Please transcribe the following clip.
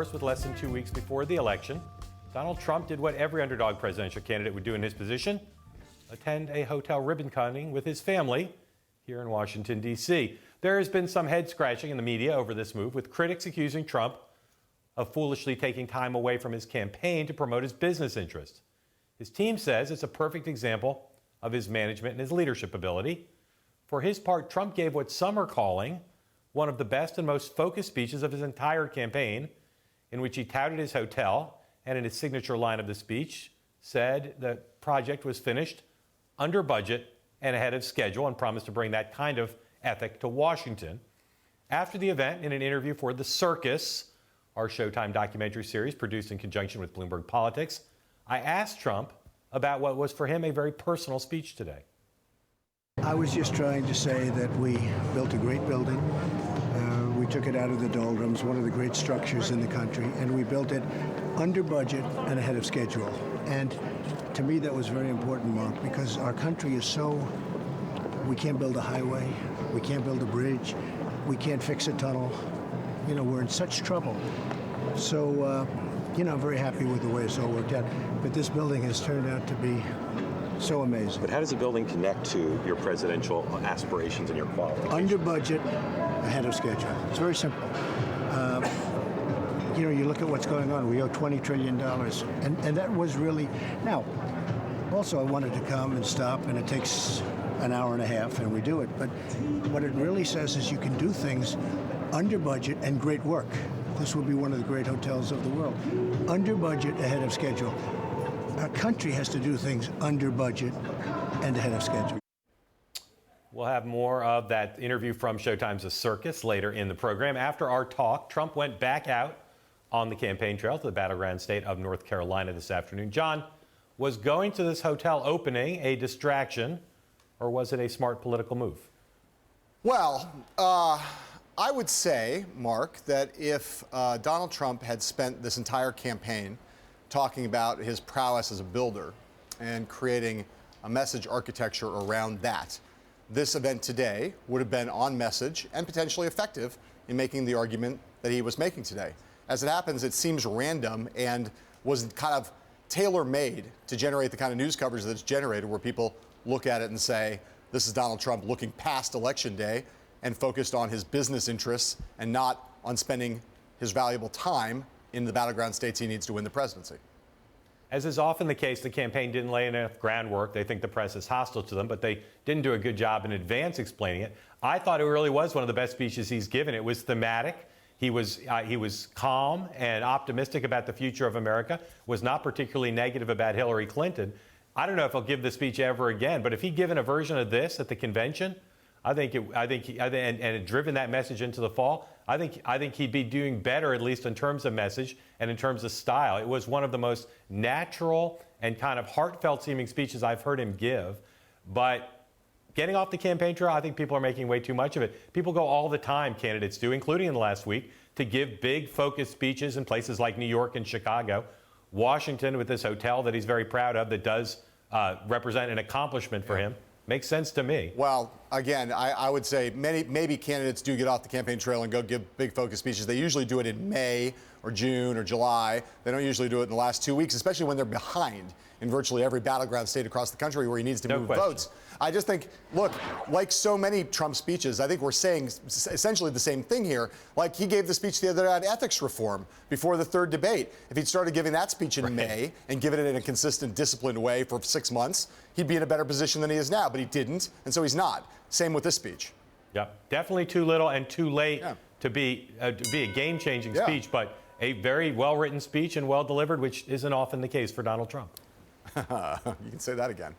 First, with less than 2 weeks before the election, Donald Trump did what every underdog presidential candidate would do in his position: attend a hotel ribbon cutting with his family here in Washington, D.C. There has been some head scratching in the media over this move, with critics accusing Trump of foolishly taking time away from his campaign to promote his business interests. His team says it's a perfect example of his management and his leadership ability. For his part, Trump gave what some are calling one of the best and most focused speeches of his entire campaign, in which he touted his hotel and, in his signature line of the speech, said the project was finished under budget and ahead of schedule, and promised to bring that kind of ethic to Washington. After the event, in an interview for The Circus, our Showtime documentary series produced in conjunction with Bloomberg Politics, I asked Trump about what was for him a very personal speech today. I was just trying to say that we built a great building. We took it out of the doldrums, one of the great structures in the country, and we built it under budget and ahead of schedule. And to me, that was very important, Mark, because our country is so, we can't build a highway, we can't build a bridge, we can't fix a tunnel. You know, we're in such trouble. So, I'm very happy with the way it's all worked out. But this building has turned out to be so amazing. But how does the building connect to your presidential aspirations and your qualifications? Under budget, ahead of schedule. It's very simple. You look at what's going on. We owe $20 trillion. And that was really... Now, also I wanted to come and stop, and it takes an hour and a half, and we do it. But what it really says is you can do things under budget and great work. This will be one of the great hotels of the world. Under budget, ahead of schedule. Our country has to do things under budget and ahead of schedule. We'll have more of that interview from Showtime's The Circus later in the program. After our talk, Trump went back out on the campaign trail to the battleground state of North Carolina this afternoon. John, was going to this hotel opening a distraction, or was it a smart political move? Well, I would say, Mark, that if Donald Trump had spent this entire campaign talking about his prowess as a builder and creating a message architecture around that, this event today would have been on message and potentially effective in making the argument that he was making today. As it happens, it seems random and was kind of tailor-made to generate the kind of news coverage that's generated, where people look at it and say, this is Donald Trump looking past Election Day and focused on his business interests and not on spending his valuable time in the battleground states he needs to win the presidency. As is often the case, the campaign didn't lay enough groundwork. They think the press is hostile to them, but they didn't do a good job in advance explaining it. I thought it really was one of the best speeches he's given. It was thematic. He was calm and optimistic about the future of America, was not particularly negative about Hillary Clinton. I don't know if he'll give the speech ever again, but if he'd given a version of this at the convention, and had driven that message into the fall, I think he'd be doing better, at least in terms of message and in terms of style. It was one of the most natural and kind of heartfelt seeming speeches I've heard him give. But getting off the campaign trail, I think people are making way too much of it. People go all the time, candidates do, including in the last week, to give big focused speeches in places like New York and Chicago. Washington, with this hotel that he's very proud of, that does represent an accomplishment for him. Makes sense to me. Well, again, I would say maybe candidates do get off the campaign trail and go give big focus speeches. They usually do it in May or June or July. They don't usually do it in the last 2 weeks, especially when they're behind in virtually every battleground state across the country where he needs to move votes. I just think, look, like so many Trump speeches, I think we're saying essentially the same thing here. Like, he gave the speech the other day on ethics reform before the third debate. If he'd started giving that speech in May and given it in a consistent, disciplined way for 6 months, he'd be in a better position than he is now. But he didn't, and so he's not. Same with this speech. Yeah, definitely too little and too late to be a game-changing speech, but a very well-written speech and well-delivered, which isn't often the case for Donald Trump. You can say that again.